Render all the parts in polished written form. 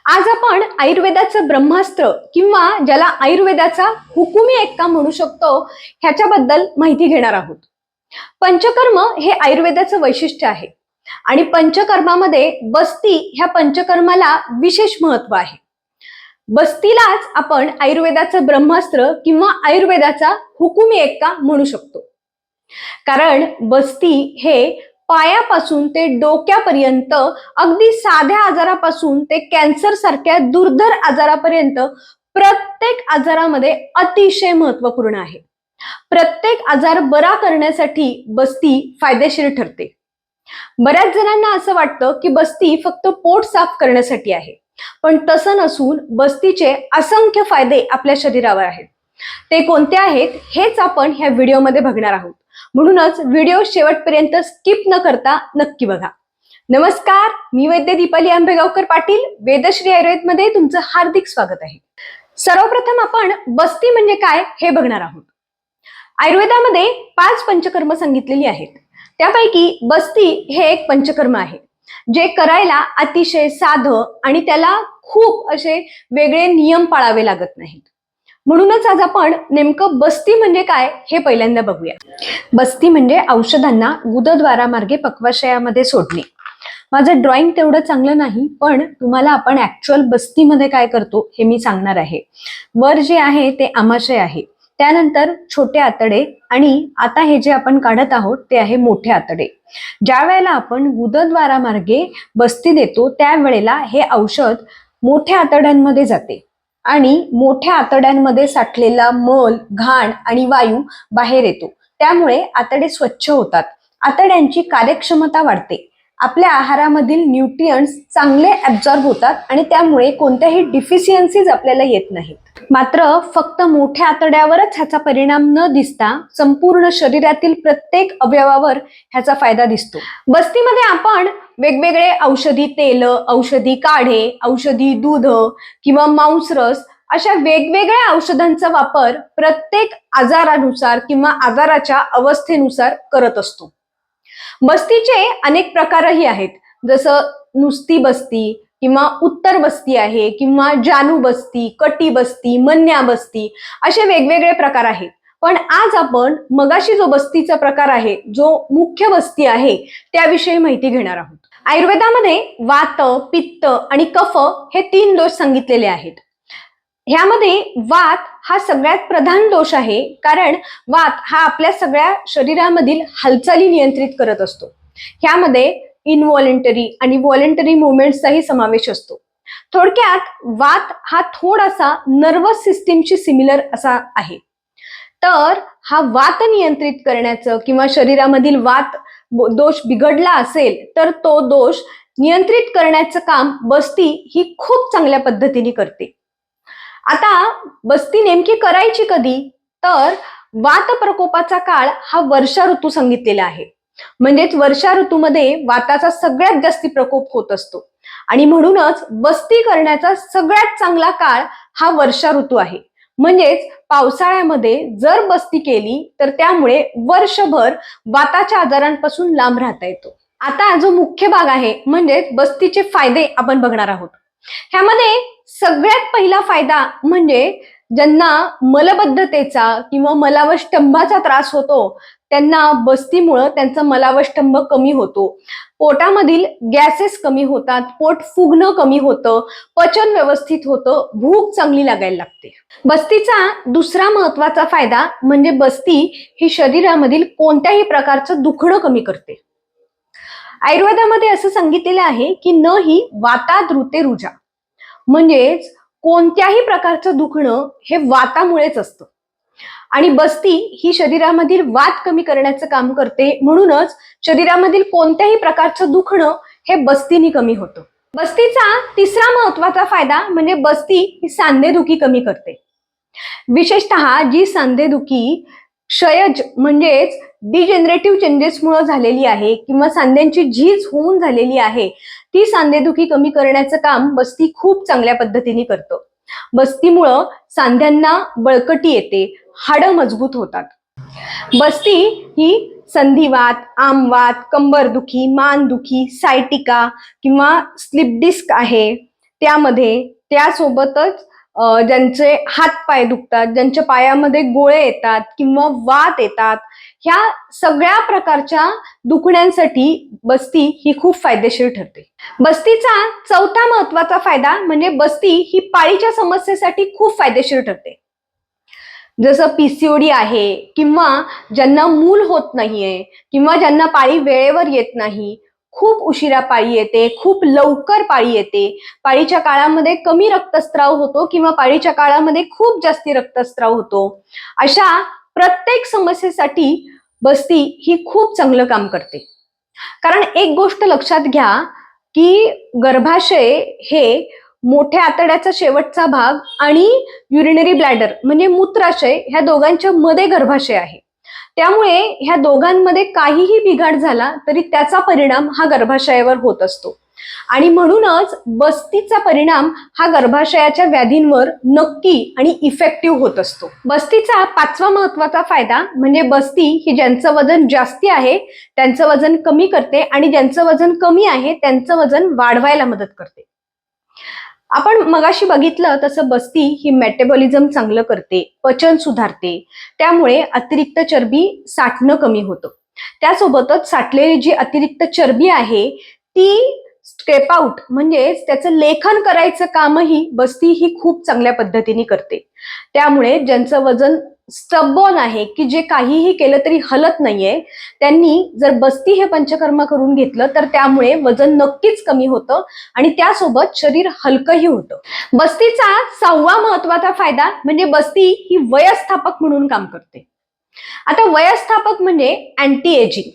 आज आपण आयुर्वेदाचं ब्रह्मास्त्र किंवा ज्याला आयुर्वेदाचा हुकुमी एक्का म्हणू शकतो ह्याच्याबद्दल माहिती घेणार आहोत. पंचकर्म हे आयुर्वेदाचं वैशिष्ट्य आहे आणि पंचकर्मामध्ये बस्ती ह्या पंचकर्माला विशेष महत्व आहे. बस्तीलाच आपण आयुर्वेदाचं ब्रह्मास्त्र किंवा आयुर्वेदाचा हुकुमी एक्का म्हणू शकतो. कारण बस्ती हे पायापासून ते डोक्यापर्यंत अगदी साध्या आजारापासून ते कॅन्सर सारख्या दुर्धर आजारापर्यंत प्रत्येक आजारामध्ये अतिशय महत्वपूर्ण आहे. प्रत्येक आजार बरा करण्यासाठी बस्ती फायदेशीर ठरते. बऱ्याच जणांना असं वाटतं की बस्ती फक्त पोट साफ करण्यासाठी आहे, पण तसं नसून बस्तीचे असंख्य फायदे आपल्या शरीरावर आहेत. ते कोणते आहेत हेच आपण ह्या व्हिडिओमध्ये बघणार आहोत. म्हणूनच व्हिडिओ शेवटपर्यंत स्किप न करता नक्की बघा. नमस्कार, मी वैद्य दीपाली आंबेगावकर पाटील, वेदश्री आयुर्वेद मध्ये तुमचं हार्दिक स्वागत आहे. सर्वप्रथम आपण बस्ती म्हणजे काय हे बघणार आहोत. आयुर्वेदामध्ये 5 पंचकर्म सांगितलेली आहेत. त्यापैकी बस्ती हे एक पंचकर्म आहे जे करायला अतिशय साधं आणि त्याला खूप असे वेगळे नियम पाळावे लागत नाहीत. म्हणूनच आज आपण नेमकं बस्ती म्हणजे काय हे पहिल्यांदा बघूया. बस्ती म्हणजे औषधांना गुदद्वारामार्गे पक्वाशयामध्ये सोडणे. माझं ड्रॉइंग तेवढं चांगलं नाही, पण तुम्हाला आपण ऍक्च्युअल बस्तीमध्ये काय करतो हे मी सांगणार आहे. वर जे आहे ते आमाशय आहे, त्यानंतर छोटे आतडे आणि आता हे जे आपण काढत आहोत ते आहे मोठे आतडे. ज्या वेळेला आपण गुदद्वारामार्गे बस्ती देतो त्यावेळेला हे औषध मोठ्या आतड्यांमध्ये जाते आणि मोठ्या आतड्यांमध्ये साठलेला मल, घाण आणि वायू बाहेर येतो. त्यामुळे आतडे स्वच्छ होतात, आतड्यांची कार्यक्षमता वाढते, आपल्या आहारामधील न्यूट्रिएंट्स चांगले ऍब्झॉर्ब होतात आणि त्यामुळे कोणत्याही डिफिशियन्सीज आपल्याला येत नाहीत. मात्र फक्त मोठ्या आतड्यावरच ह्याचा परिणाम न दिसता संपूर्ण शरीरातील प्रत्येक अवयवावर ह्याचा फायदा दिसतो. बस्तीमध्ये आपण वेगवेगळे औषधी तेल, औषधी काढे, औषधी दूध किंवा मांसरस अशा वेगवेगळ्या औषधांचा वापर प्रत्येक आजारानुसार किंवा आजाराच्या अवस्थेनुसार करत असतो. बस्तीचे अनेक प्रकारही आहेत, जसं नुसती बस्ती किंवा उत्तर बस्ती आहे किंवा जानू बस्ती, कटी बस्ती, मन्या बस्ती असे वेगवेगळे प्रकार आहेत. पण आज आपण मगाशी जो बस्तीचा प्रकार आहे, जो मुख्य बस्ती आहे, त्याविषयी माहिती घेणार आहोत. आयुर्वेदामध्ये वात, पित्त आणि कफ हे 3 दोष सांगितलेले आहेत. ह्यामध्ये वात हा सगळ्यात प्रधान दोष आहे, कारण वात हा आपल्या सगळ्या शरीरामधील हालचाली नियंत्रित करत असतो. ह्यामध्ये इनव्हॉलेंटरी आणि व्हॉलेंटरी मुवमेंट्सचाही समावेश असतो. थोडक्यात वात हा थोडासा नर्वस सिस्टीमशी सिमिलर असा आहे. तर हा वात नियंत्रित करण्याचं किंवा शरीरामधील वात दोष बिघडला असेल तर तो दोष नियंत्रित करण्याचं काम बस्ती ही खूप चांगल्या पद्धतीने करते. आता बस्ती नेमकी करायची कधी, तर वात प्रकोपाचा काळ हा वर्षा ऋतू सांगितलेला आहे. म्हणजेच वर्षा ऋतूमध्ये वाताचा सगळ्यात जास्ती प्रकोप होत असतो आणि म्हणूनच बस्ती करण्याचा सगळ्यात चांगला काळ हा वर्षा ऋतू आहे. म्हणजेच पावसाळ्यामध्ये जर बस्ती केली तर त्यामुळे वर्षभर वाताच्या आजारांपासून लांब राहता येतो. आता जो मुख्य भाग आहे म्हणजेच बस्तीचे फायदे आपण बघणार आहोत. ह्यामध्ये सगळ्यात पहिला फायदा म्हणजे ज्यांना मलबद्धतेचा किंवा मलावष्टंभाचा त्रास होतो त्यांना बस्तीमुळे त्यांचा मलावष्टंभ कमी होतो, पोटामधील गॅसेस कमी होतात, पोट फुगणं कमी होतं, पचन व्यवस्थित होतं, भूक चांगली लागायला लागते. बस्तीचा दुसरा महत्वाचा फायदा म्हणजे बस्ती ही शरीरामधील कोणत्याही प्रकारचं दुखणं कमी करते. आयुर्वेदामध्ये असं सांगितलेलं आहे की न ही वाताद्रुते रुजा, म्हणजेच कोणत्याही प्रकारचं दुखणं हे वातामुळेच असतं आणि बस्ती ही शरीरामधील वात कमी करण्याचं काम करते. म्हणूनच शरीरामधील कोणत्याही प्रकारचं दुखणं हे बस्तीने कमी होतं. बस्तीचा तिसरा महत्वाचा फायदा म्हणजे बस्ती ही सांधेदुखी कमी करते. विशेषतः जी सांधेदुखी क्षयज म्हणजेच डिजेनरेटिव्ह चेंजेसमुळे झालेली आहे किंवा सांध्यांची झीज होऊन झालेली आहे, ती सांधेदुखी कमी करण्याचं काम बस्ती खूप चांगल्या पद्धतीने करतं. बस्तीमुळं सांध्यांना बळकटी येते, हाडं मजबूत होतात. बस्ती ही संधिवात, आमवात, कंबरदुखी, मानदुखी, सायटिका किंवा स्लिप डिस्क आहे, त्यामध्ये त्यासोबतच ज्यांचे हात पाय दुखतात, ज्यांच्या पायामध्ये गोळे येतात किंवा वात येतात, ह्या सगळ्या प्रकारच्या दुखण्यांसाठी बस्ती ही खूप फायदेशीर ठरते. बस्तीचा चौथा महत्वाचा फायदा म्हणजे बस्ती ही पाळीच्या समस्येसाठी खूप फायदेशीर ठरते. जसं पीसीओडी आहे किंवा ज्यांना मूल होत नाहीये किंवा ज्यांना पाळी वेळेवर येत नाही, खूप उशिरा पाळी येते, खूप लवकर पाळी येते, पाळीच्या काळामध्ये कमी रक्तस्राव होतो किंवा पाळीच्या काळामध्ये खूप जास्ती रक्तस्राव होतो, अशा प्रत्येक समस्येसाठी बस्ती ही खूप चांगलं काम करते. कारण एक गोष्ट लक्षात घ्या की गर्भाशय हे मोठ्या आतड्याचा शेवटचा भाग आणि युरिनरी ब्लॅडर म्हणजे मूत्राशय ह्या दोघांच्या मध्ये गर्भाशय आहे. त्यामुळे ह्या दोघांमध्ये काहीही बिघाड झाला तरी त्याचा परिणाम हा गर्भाशयावर होत असतो आणि म्हणूनच बस्तीचा परिणाम हा गर्भाशयाच्या व्याधींवर नक्की आणि इफेक्टिव्ह होत असतो. बस्तीचा पाचवा महत्वाचा फायदा म्हणजे बस्ती ही ज्यांचं वजन जास्ती आहे त्यांचं वजन कमी करते आणि ज्यांचं वजन कमी आहे त्यांचं वजन वाढवायला मदत करते. आपण मगाशी बघितलं तसं बस्ती ही मेटाबॉलिझम चांगलं करते, पचन सुधारते, त्यामुळे अतिरिक्त चरबी साठणं कमी होतं. त्यासोबतच साठलेली जी अतिरिक्त चरबी आहे ती स्ट्रेप आउट म्हणजेच त्याचं लेखन करायचं कामही बस्ती ही खूप चांगल्या पद्धतीने करते. त्यामुळे ज्यांचं वजन स्टबॉर्न आहे की जे काहीही केलं तरी हलत नाहीये, त्यांनी जर बस्ती हे पंचकर्म करून घेतलं तर त्यामुळे वजन नक्कीच कमी होतं आणि त्यासोबत शरीर हलकंही होतं. बस्तीचा सहावा महत्वाचा फायदा म्हणजे बस्ती ही वयस्थापक म्हणून काम करते. आता वयस्थापक म्हणजे अँटी एजिंग,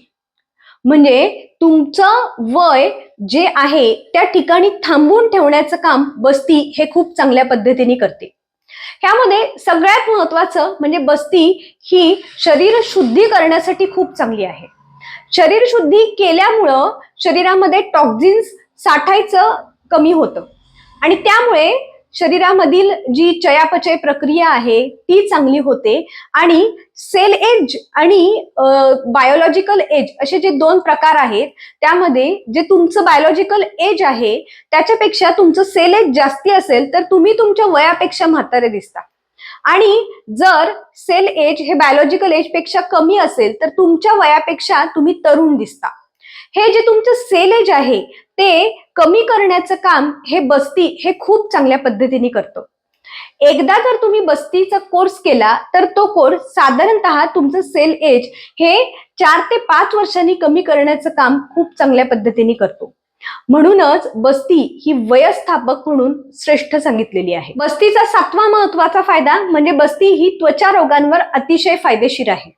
म्हणजे तुमचं वय जे आहे त्या ठिकाणी थांबवून ठेवण्याचं काम बस्ती हे खूप चांगल्या पद्धतीने करते. ह्यामध्ये सगळ्यात महत्वाचं म्हणजे बस्ती ही शरीर शुद्धी करण्यासाठी खूप चांगली आहे. शरीर शुद्धी केल्यामुळं शरीरामध्ये टॉक्झिन्स साठायचं कमी होतं आणि त्यामुळे शरीरामधील जी चयापचय प्रक्रिया आहे ती चांगली होते आणि सेल एज आणि बायोलॉजिकल एज असे जे दोन प्रकार आहेत त्यामध्ये जे तुमचं बायोलॉजिकल एज आहे त्याच्यापेक्षा तुमचं सेल एज जास्ती असेल तर तुम्ही तुमच्या वयापेक्षा म्हातारे दिसता आणि जर सेल एज हे बायोलॉजिकल एज पेक्षा कमी असेल तर तुमच्या वयापेक्षा तुम्ही तरुण दिसता. हे जे तुमचं सेल एज आहे ते कमी करण्याचं काम हे बस्ती हे खूप चांगल्या पद्धतीने करतं. एकदा जर तुम्ही बस्तीचा कोर्स केला तर तो कोर्स साधारणतः तुमचं सेल एज हे 4 ते 5 वर्षांनी कमी करण्याचं काम खूप चांगल्या पद्धतीने करतो. म्हणूनच बस्ती ही वयस्थापक म्हणून श्रेष्ठ सांगितलेली आहे. बस्तीचा सातवा महत्वाचा फायदा म्हणजे बस्ती ही त्वचा रोगांवर अतिशय फायदेशीर आहे.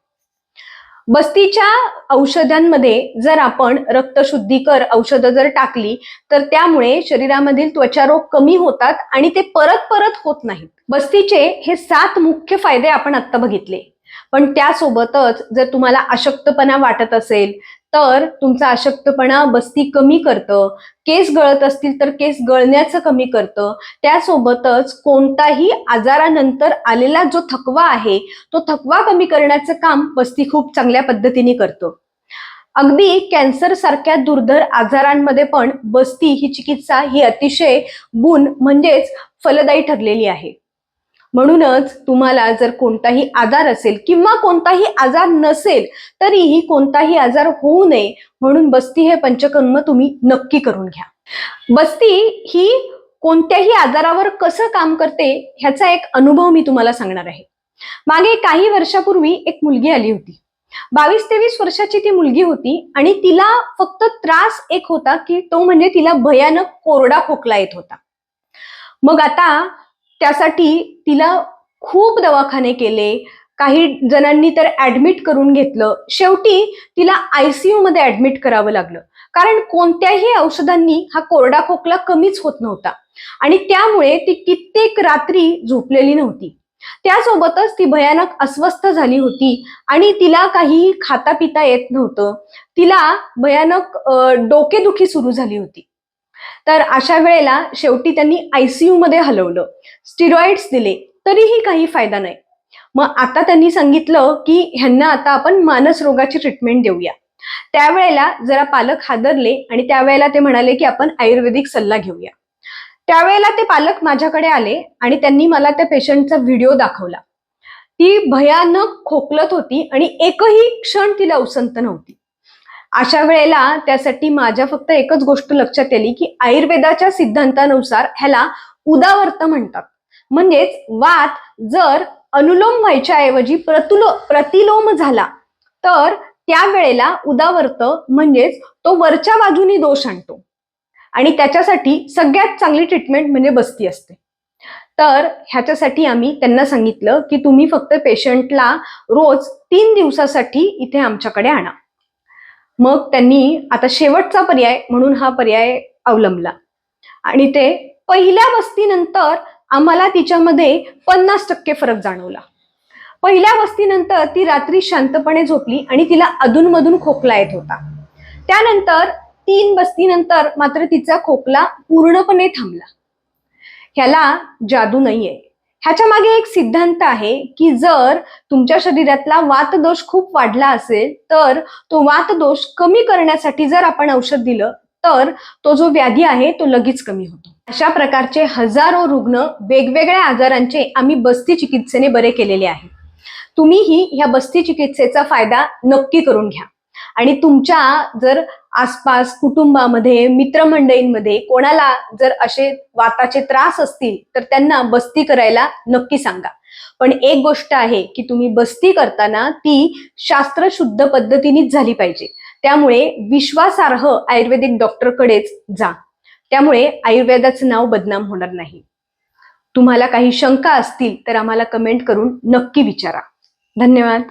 बस्तीच्या औषधांमध्ये जर आपण रक्तशुद्धीकर औषधं जर टाकली तर त्यामुळे शरीरामधील त्वचारोग कमी होतात आणि ते परत परत होत नाहीत. बस्तीचे हे 7 मुख्य फायदे आपण आता बघितले, पण त्यासोबतच जर तुम्हाला अशक्तपणा वाटत असेल तर तुमचा अशक्तपणा बस्ती कमी करतं, केस गळत असतील तर केस गळण्याचं कमी करतं, त्यासोबतच कोणताही आजारानंतर आलेला जो थकवा आहे तो थकवा कमी करण्याचं काम बस्ती खूप चांगल्या पद्धतीने करतं. अगदी कॅन्सर सारख्या दुर्धर आजारांमध्ये पण बस्ती ही चिकित्सा ही अतिशय गुण म्हणजेच फलदायी ठरलेली आहे. म्हणूनच तुम्हाला जर कोणताही आजार असेल किंवा कोणताही आजार नसेल तरीही कोणताही आजार होऊ नये म्हणून बस्ती हे पंचकर्म तुम्ही नक्की करून घ्या. बस्ती ही कोणत्याही आजारावर कसं काम करते ह्याचा एक अनुभव मी तुम्हाला सांगणार आहे. मागे काही वर्षापूर्वी एक मुलगी आली होती. 22-23 वर्षाची ती मुलगी होती आणि तिला फक्त त्रास एक होता की तो म्हणजे तिला भयानक कोरडा खोकला येत होता. मग आता त्यासाठी तिला खूप दवाखाने केले, काही जणांनी तर ऍडमिट करून घेतलं. शेवटी तिला आयसीयू मध्ये ऍडमिट करावं लागलं कारण कोणत्याही औषधांनी हा कोरडा खोकला कमीच होत नव्हता आणि त्यामुळे ती कित्येक रात्री झोपलेली नव्हती. त्यासोबतच ती भयानक अस्वस्थ झाली होती आणि तिला काही खाता पिता येत नव्हतं. तिला भयानक डोकेदुखी सुरू झाली होती. तर अशा वेळेला शेवटी त्यांनी आयसीयू मध्ये हलवलं, स्टिरॉइड्स दिले, तरीही काही फायदा नाही. मग आता त्यांनी सांगितलं की ह्यांना आता आपण मानस रोगाची ट्रीटमेंट देऊया. त्यावेळेला जरा पालक हादरले आणि त्यावेळेला ते म्हणाले की आपण आयुर्वेदिक सल्ला घेऊया. त्यावेळेला ते पालक माझ्याकडे आले आणि त्यांनी मला त्या पेशंटचा व्हिडिओ दाखवला. ती भयानक खोकलत होती आणि एकही क्षण तिला उसंत नव्हती. अशा वेळेला त्यासाठी माझ्या फक्त एकच गोष्ट लक्षात आली की आयुर्वेदाच्या सिद्धांतानुसार ह्याला उदावर्त म्हणतात. म्हणजेच वात जर अनुलोम व्हायच्या ऐवजी प्रतिलोम झाला तर त्यावेळेला उदावर्त म्हणजेच तो वरच्या बाजूनी दोष आणतो आणि त्याच्यासाठी सगळ्यात चांगली ट्रीटमेंट म्हणजे बस्ती असते. तर ह्याच्यासाठी आम्ही त्यांना सांगितलं की तुम्ही फक्त पेशंटला रोज 3 दिवसासाठी इथे आमच्याकडे आणा. मग त्यांनी आता शेवटचा पर्याय म्हणून हा पर्याय अवलंबला आणि ते पहिल्या बस्तीनंतर आम्हाला तिच्यामध्ये 50% फरक जाणवला. पहिल्या बस्तीनंतर ती रात्री शांतपणे झोपली आणि तिला अधूनमधून खोकला येत होता. त्यानंतर 3 बस्तीनंतर मात्र तिचा खोकला पूर्णपणे थांबला. ह्याला जादू नाहीये. ह्याच्या मागे एक सिद्धांत आहे की जर तुमच्या शरीरातला वातदोष खूप वाढला असेल तर तो वातदोष कमी करण्यासाठी जर आपण औषध दिलं तर तो जो व्याधी आहे तो लगेच कमी होतो. अशा प्रकारचे हजारो रुग्ण वेगवेगळ्या आजारांचे आम्ही बस्ती चिकित्सेने बरे केलेले आहे. तुम्हीही ह्या बस्ती चिकित्सेचा फायदा नक्की करून घ्या आणि तुमच्या जर आसपास कुटुंबामध्ये मित्रमंडळींमध्ये कोणाला जर असे वाताचे त्रास असतील तर त्यांना बस्ती करायला नक्की सांगा. पण एक गोष्ट आहे की तुम्ही बस्ती करताना ती शास्त्रशुद्ध पद्धतीनेच झाली पाहिजे. त्यामुळे विश्वासार्ह आयुर्वेदिक डॉक्टरकडेच जा. त्यामुळे आयुर्वेदाचं नाव बदनाम होणार नाही. तुम्हाला काही शंका असतील तर आम्हाला कमेंट करून नक्की विचारा. धन्यवाद.